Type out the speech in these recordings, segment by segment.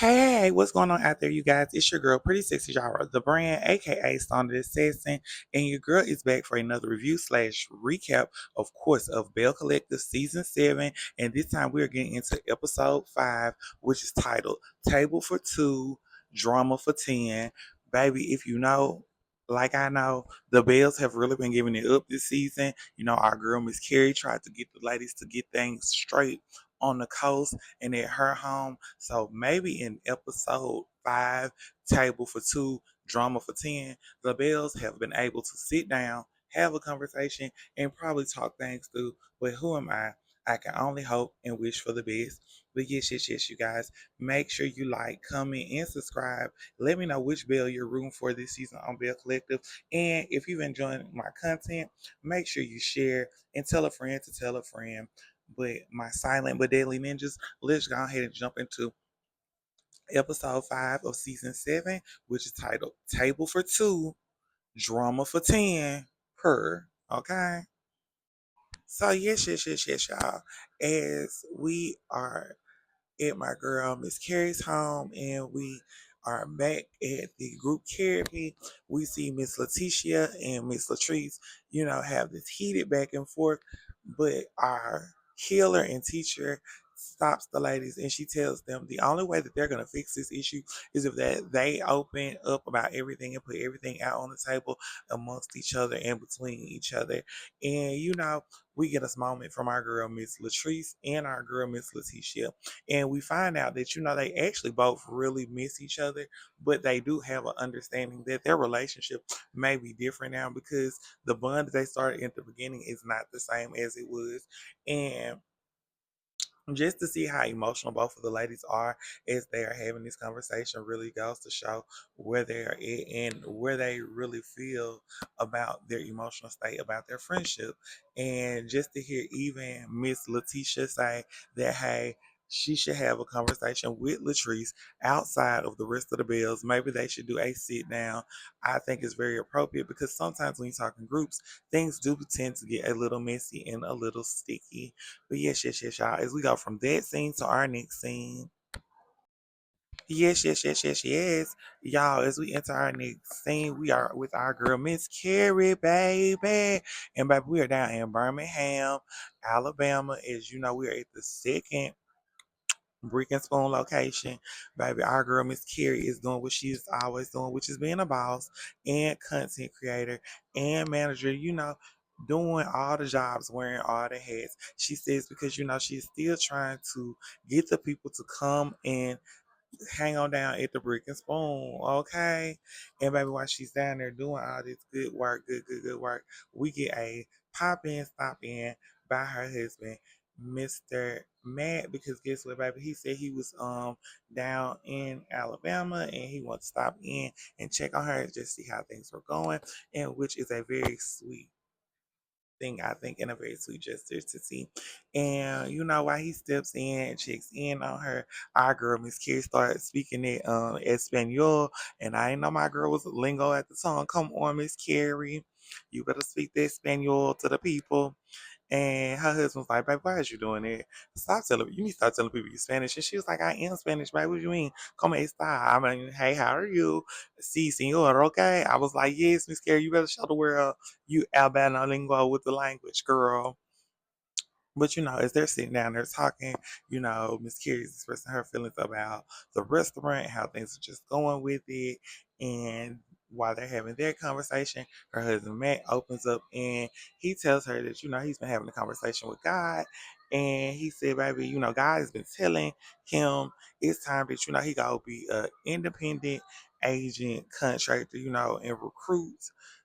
Hey, what's going on out there, you guys? It's your girl, Pretty Sexy Jara, the brand, aka Stoned Assassin, and your girl is back for another review slash recap, of course, of Bell Collective Season 7. And this time we are getting into episode 5, which is titled Table for Two, Drama for 10. Baby, if you know, like I know, the Bells have really been giving it up this season. You know, our girl Miss Carrie tried to get the ladies to get things straight on the coast and at her home. So maybe in episode 5, Table for Two, Drama for 10, the Bells have been able to sit down, have a conversation, and probably talk things through. But who am I? I can only hope and wish for the best. But yes, you guys. Make sure you like, comment, and subscribe. Let me know which Bell you're rooting for this season on Bell Collective. And if you've enjoyed my content, make sure you share and tell a friend to tell a friend. But my silent but deadly ninjas, let's go ahead and jump into episode 5 of season 7, which is titled Table for Two, Drama for 10 per. Okay. So yes, y'all. As we are at my girl Miss Carrie's home and we are back at the group therapy, we see Miss Letitia and Miss Latrice, have this heated back and forth, but our healer and teacher stops the ladies and she tells them the only way that they're going to fix this issue is if that they open up about everything and put everything out on the table amongst each other and between each other. And we get a moment from our girl Miss Latrice and our girl Miss Letitia, and we find out that they actually both really miss each other, but they do have an understanding that their relationship may be different now because the bond that they started at the beginning is not the same as it was. And just to see how emotional both of the ladies are as they are having this conversation really goes to show where they're at and where they really feel about their emotional state, about their friendship. And just to hear even Miss Letitia say that, hey, she should have a conversation with Latrice outside of the rest of the bills. Maybe they should do a sit down. I think it's very appropriate because sometimes when you talk in groups, things do tend to get a little messy and a little sticky. But yes, y'all. As we go from that scene to our next scene. Yes. Y'all, as we enter our next scene, we are with our girl, Miss Carrie, baby. And baby, we are down in Birmingham, Alabama. As you know, we are at the second Brick and Spoon location. Baby, our girl, Miss Carrie, is doing what she's always doing, which is being a boss and content creator and manager, doing all the jobs, wearing all the hats. She says because, she's still trying to get the people to come and hang on down at the Brick and Spoon, okay? And baby, while she's down there doing all this good work, good work, we get a pop in, stop in by her husband, Mr. Matt, because guess what, baby? He said he was down in Alabama and he wanted to stop in and check on her and just see how things were going, and which is a very sweet thing, I think, and a very sweet gesture to see. And while he steps in and checks in on her, our girl Miss Carrie started speaking it Espanol, and I didn't know my girl was lingo at the time. Come on, Miss Carrie, you better speak the Espanol to the people. And her husband's like, babe, why is you doing that? You need to start telling people you Spanish. And she was like, I am Spanish, babe. What do you mean? Come esta? I mean, hey, how are you? Si, senor, okay? I was like, yes, Miss Carrie, you better show the world you Albano lingo with the language, girl. But as they're sitting down there talking, Miss Carrie's expressing her feelings about the restaurant, how things are just going with it. And while they're having their conversation, her husband Matt opens up and he tells her that, he's been having a conversation with God. And he said, baby, God has been telling him it's time that, he gotta be an independent agent contractor, and recruit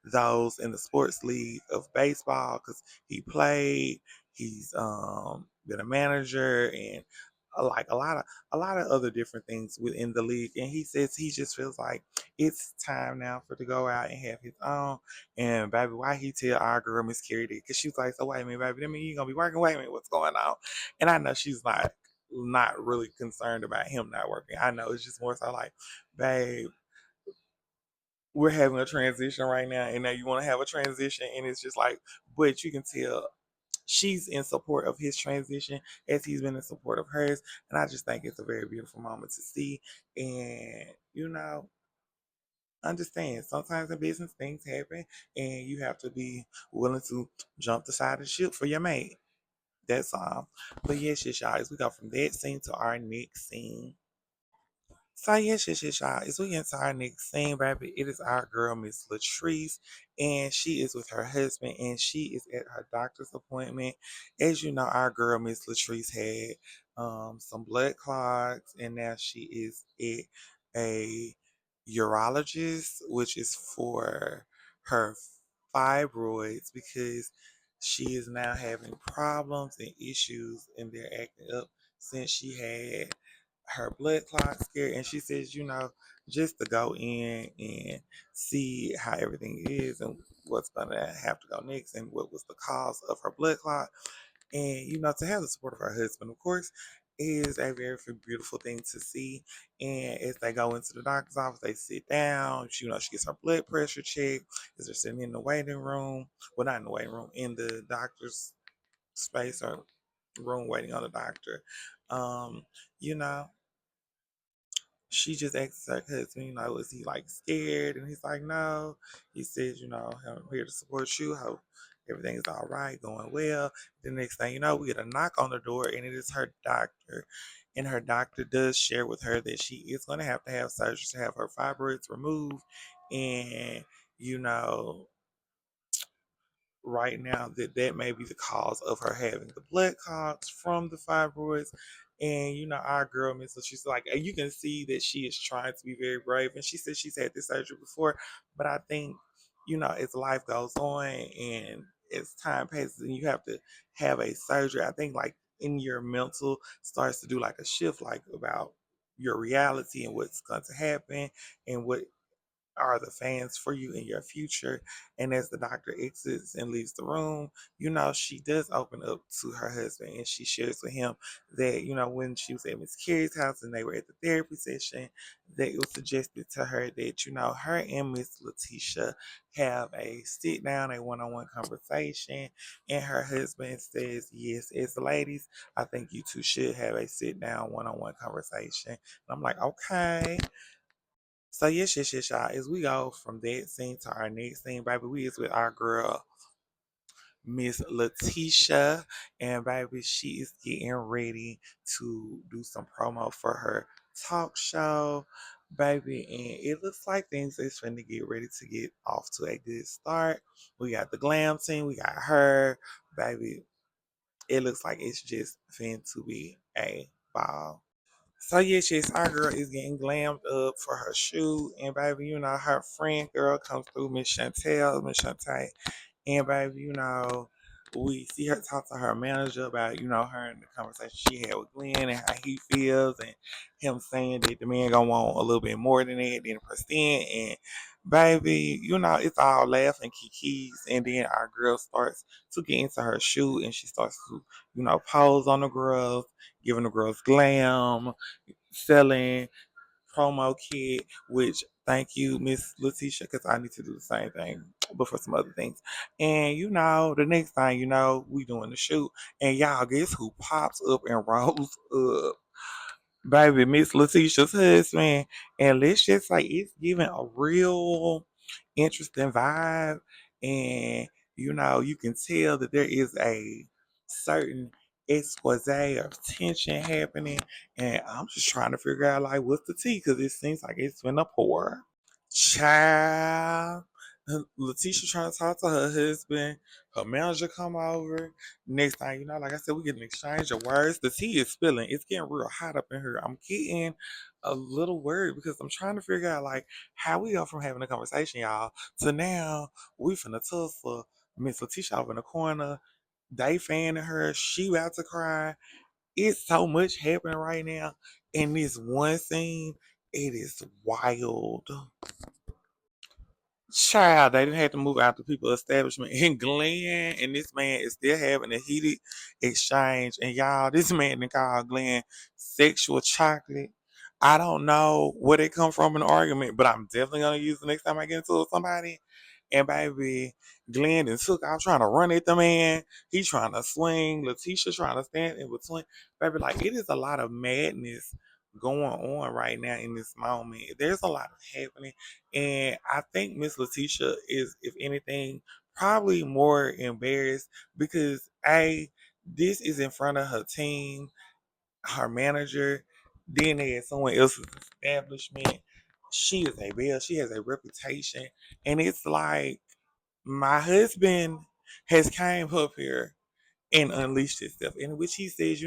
those in the sports league of baseball because he played. He's been a manager and like a lot of other different things within the league. And he says he just feels like it's time now for to go out and have his own. And baby, why he tell our girl Miss Carrie that? Because she's like, so wait a minute, baby, that mean you gonna be working? Wait a minute, what's going on? And I know she's not really concerned about him not working. I know it's just more so like, babe, we're having a transition right now, and now you want to have a transition, and it's just like, but you can tell she's in support of his transition as he's been in support of hers. And I just think it's a very beautiful moment to see. And, understand sometimes in business things happen and you have to be willing to jump the side of the ship for your mate. That's all. But yes, y'all, as we go from that scene to our next scene. So yes, y'all. As we get into our next scene, baby, it is our girl, Miss Latrice, and she is with her husband, and she is at her doctor's appointment. As you know, our girl, Miss Latrice, had some blood clots, and now she is at a urologist, which is for her fibroids because she is now having problems and issues, and they're acting up since she had her blood clot scare, and she says, just to go in and see how everything is and what's gonna have to go next and what was the cause of her blood clot. And to have the support of her husband, of course, is a very beautiful thing to see. And as they go into the doctor's office, they sit down. She gets her blood pressure checked as they're sitting in the waiting room. Well, not in the waiting room, in the doctor's space or room waiting on the doctor. You know, she just asked her husband, is he like scared? And he's like, no. He says, I'm here to support you. Hope everything is all right, going well. The next thing you know, we get a knock on the door, and it is her doctor. And her doctor does share with her that she is going to have surgery to have her fibroids removed. And, you know, right now that may be the cause of her having the blood clots from the fibroids. And our girl Miss, she's like, you can see that she is trying to be very brave, and she says she's had this surgery before. But I think as life goes on and as time passes and you have to have a surgery, I think like in your mental starts to do like a shift, like about your reality and what's going to happen and what are the fans for you in your future. And as the doctor exits and leaves the room, she does open up to her husband, and she shares with him that, when she was at Miss Carrie's house and they were at the therapy session, that it was suggested to her that, her and Miss Letitia have a sit down, a one on one conversation. And her husband says, yes, as ladies, I think you two should have a sit down one on one conversation. And I'm like, okay. So yes, y'all. As we go from that scene to our next scene, baby, we is with our girl Miss Letitia, and baby, she is getting ready to do some promo for her talk show, baby, and it looks like things is going to get ready to get off to a good start. We got the glam team, we got her, baby. It looks like it's just fin to be a ball. So yes, our girl is getting glammed up for her shoot, and baby, her friend girl comes through, Miss Shantae, and baby, we see her talk to her manager about, her and the conversation she had with Glenn and how he feels, and him saying that the man gonna want a little bit more than that, than a percent, and baby, it's all laughing kikis, and then our girl starts to get into her shoot, and she starts to, pose on the girls, giving the girls glam, selling promo kit, which thank you, Miss Letitia, because I need to do the same thing, but for some other things. And the next thing we doing the shoot, and y'all guess who pops up and rolls up? Baby, Miss Letitia's husband. And let's just say it's giving a real interesting vibe. And you can tell that there is a certain expose of tension happening. And I'm just trying to figure out like what's the tea, because it seems like it's been a pour. Child. Letitia trying to talk to her husband. Her manager come over. Next thing you know, like I said, we get an exchange of words. The tea is spilling. It's getting real hot up in here. I'm getting a little worried because I'm trying to figure out like how we go from having a conversation, y'all, to now we finna tussle. Miss Letitia over in the corner. They fanning her. She about to cry. It's so much happening right now in this one scene. It is wild. Child, they didn't have to move out the people establishment in Glenn, and this man is still having a heated exchange. And y'all, this man done called Glenn sexual chocolate. I don't know where they come from in the argument, but I'm definitely gonna use it next time I get into it with somebody. And baby, Glenn and took out trying to run at the man. He trying to swing. Letitia trying to stand in between. Baby, like it is a lot of madness going on right now in this moment. There's a lot of happening. And I think Miss Letitia is, if anything, probably more embarrassed because this is in front of her team, her manager, then they at someone else's establishment. She is a belle. She has a reputation. And it's like my husband has came up here and unleashed himself, in which he says,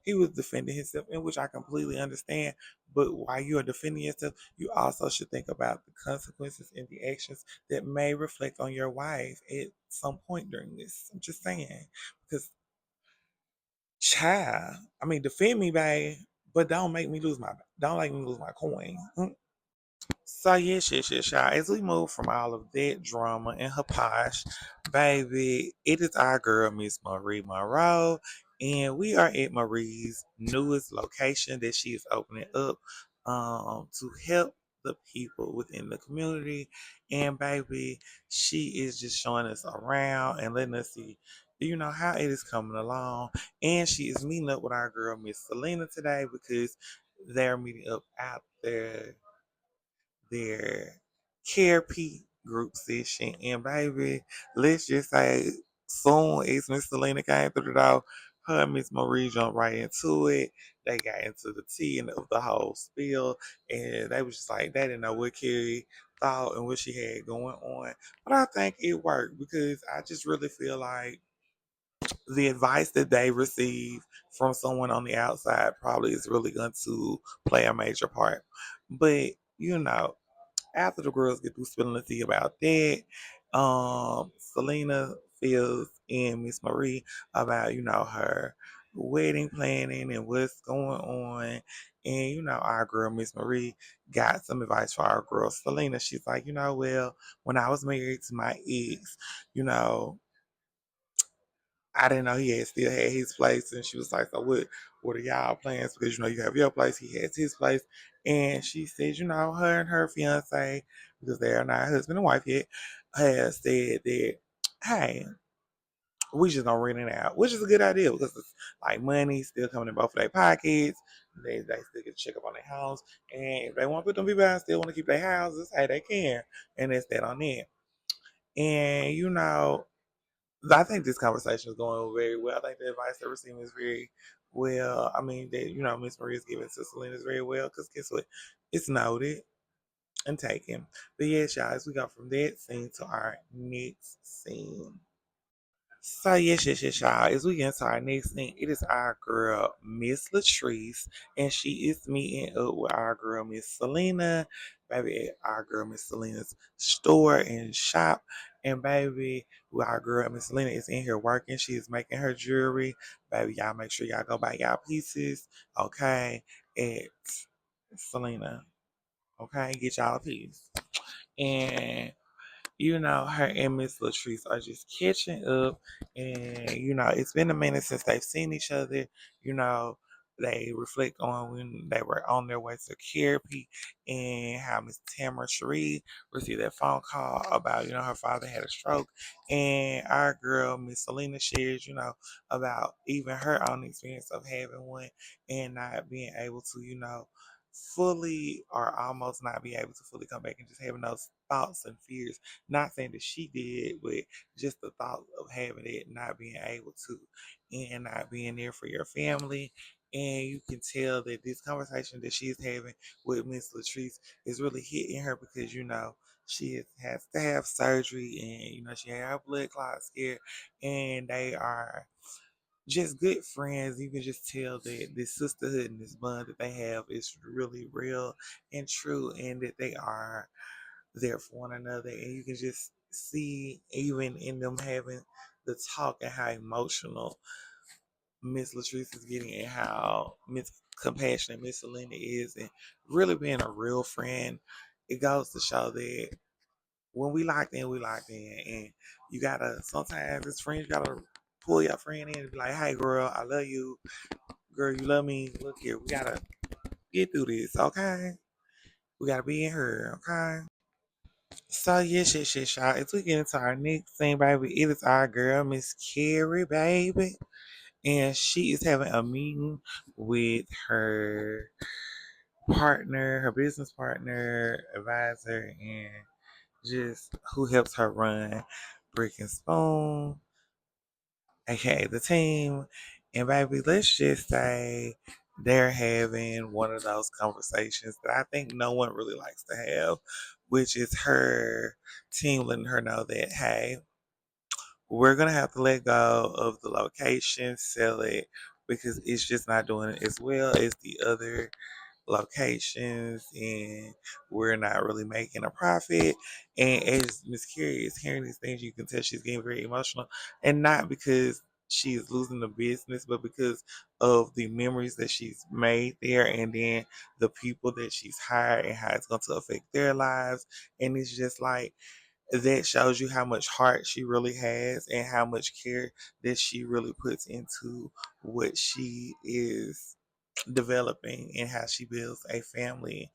he was defending himself, in which I completely understand. But while you are defending yourself, you also should think about the consequences and the actions that may reflect on your wife at some point during this. I'm just saying. Because, child, I mean, defend me, babe, but don't make me lose my coin. So yes, y'all. As we move from all of that drama and her posh, baby, it is our girl, Miss Marie Monroe, and we are at Marie's newest location that she is opening up to help the people within the community. And baby, she is just showing us around and letting us see, how it is coming along. And she is meeting up with our girl, Miss Selena, today because they're meeting up out there their therapy group session. And baby, let's just say soon as Miss Selena came through the door, her and Miss Marie jumped right into it. They got into the tea and of the whole spiel. And they was just like, they didn't know what Carrie thought and what she had going on. But I think it worked because I just really feel like the advice that they receive from someone on the outside probably is really going to play a major part. But, after the girls get through spilling the tea about that, Selena feels and Miss Marie about, her wedding planning and what's going on. And, our girl Miss Marie got some advice for our girl Selena. She's like, well, when I was married to my ex, you know, I didn't know he had still had his place, and she was like, "So what are y'all plans? Because you have your place, he has his place." And she said, her and her fiance, because they are not husband and wife yet, has said that, hey, we just gonna rent it out, which is a good idea because it's like money still coming in both of their pockets. They still get to check up on their house, and if they want to put them people out, still want to keep their houses, hey, they can, and that's that on it. And I think this conversation is going very well. I think the advice they're receiving is very well. I mean, that Miss Maria is giving to Selena's very well because guess what? It's noted and taken. But yes, y'all, as we go from that scene to our next scene. So yes, y'all. As we get into our next thing, it is our girl Miss Latrice, and she is meeting up with our girl Miss Selena, baby, at our girl Miss Selena's store and shop. And baby, with our girl Miss Selena is in here working. She is making her jewelry. Baby, y'all make sure y'all go buy y'all pieces, okay? At Selena, okay? Get y'all a piece. And her and Miss Latrice are just catching up. And, it's been a minute since they've seen each other. You know, they reflect on when they were on their way to therapy and how Miss Tamara Cherie received that phone call about, her father had a stroke. And our girl, Miss Selena, shares, about even her own experience of having one and not being able to, fully or almost not be able to fully come back and just having those thoughts and fears. Not saying that she did, but just the thought of having it, not being able to, and not being there for your family. And you can tell that this conversation that she's having with Miss Latrice is really hitting her because, she has to have surgery and, she had her blood clot scare and they are just good friends. You can just tell that this sisterhood and this bond that they have is really real and true, and that they are there for one another. And you can just see, even in them having the talk, and how emotional Miss Latrice is getting, and how compassionate Miss Selena is, and really being a real friend. It goes to show that when we locked in, and you gotta sometimes as friends, you gotta pull your friend in and be like, "Hey, girl, I love you. Girl, you love me. Look here, we gotta get through this, okay? We gotta be in here, okay?" So yes, y'all. As we get into our next thing, baby, it is our girl, Miss Carrie, baby. And she is having a meeting with her partner, her business partner, advisor, and just who helps her run Brick and Spoon, aka the team. And baby, let's just say they're having one of those conversations that I think no one really likes to have, which is her team letting her know that, hey, we're gonna have to let go of the location, sell it because it's just not doing it as well as the other locations, and we're not really making a profit. And as Miss Carrie is hearing these things, you can tell she's getting very emotional, and not because she is losing the business, but because of the memories that she's made there, and then the people that she's hired and how it's going to affect their lives. And it's just like that shows you how much heart she really has and how much care that she really puts into what she is developing and how she builds a family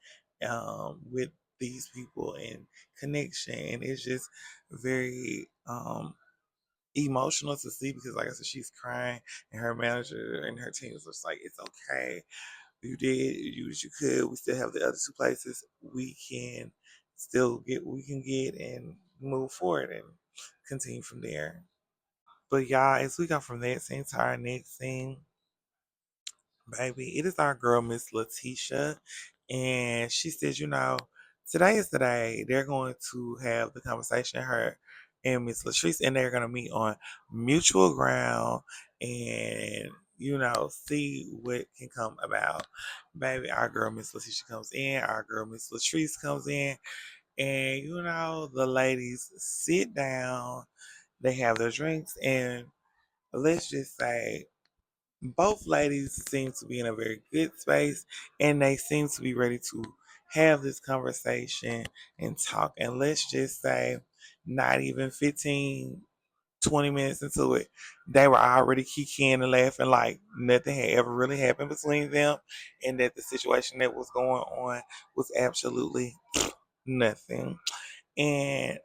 with these people and connection. And it's just very emotional to see because, like I said, she's crying, and her manager and her team is just like, it's okay. You did you what you could. We still have the other two places we can get and move forward and continue from there. But y'all, as we go from that scene to our next scene, baby, it is our girl Miss Letitia, and she says, today is the day they're going to have the conversation. Her and Miss Latrice, and they're going to meet on mutual ground, and see what can come about. Baby, our girl Miss Letitia comes in, our girl Miss Latrice comes in, and the ladies sit down, they have their drinks, and let's just say both ladies seem to be in a very good space, and they seem to be ready to have this conversation and talk. And let's just say, not even 15, 20 minutes into it, they were already kikiing and laughing like nothing had ever really happened between them, and that the situation that was going on was absolutely nothing. And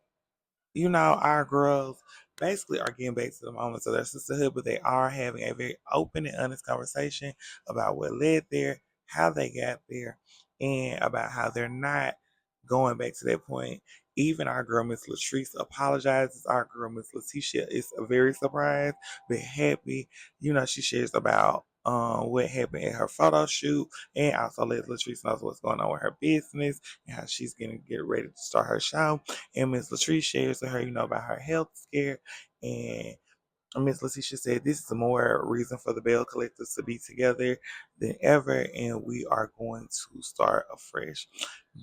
our girls basically are getting back to the moments of their sisterhood, but they are having a very open and honest conversation about what led there, how they got there, and about how they're not going back to that point. Even our girl Miss Latrice apologizes. Our girl Miss Letitia is very surprised but happy. She shares about what happened at her photo shoot, and also let Latrice knows what's going on with her business and how she's gonna get ready to start her show. And Miss Latrice shares to her, about her health scare. And Miss Letitia said, this is more reason for the Bell Collectives to be together than ever, and we are going to start afresh.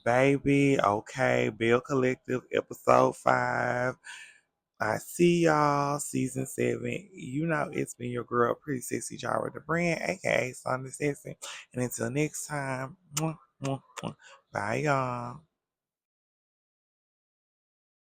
Baby, okay, Bell Collective, episode 5. I see y'all, season 7. It's been your girl, Pretty Sexy Jara the Brand, aka Sonny Sexy. And until next time, bye y'all.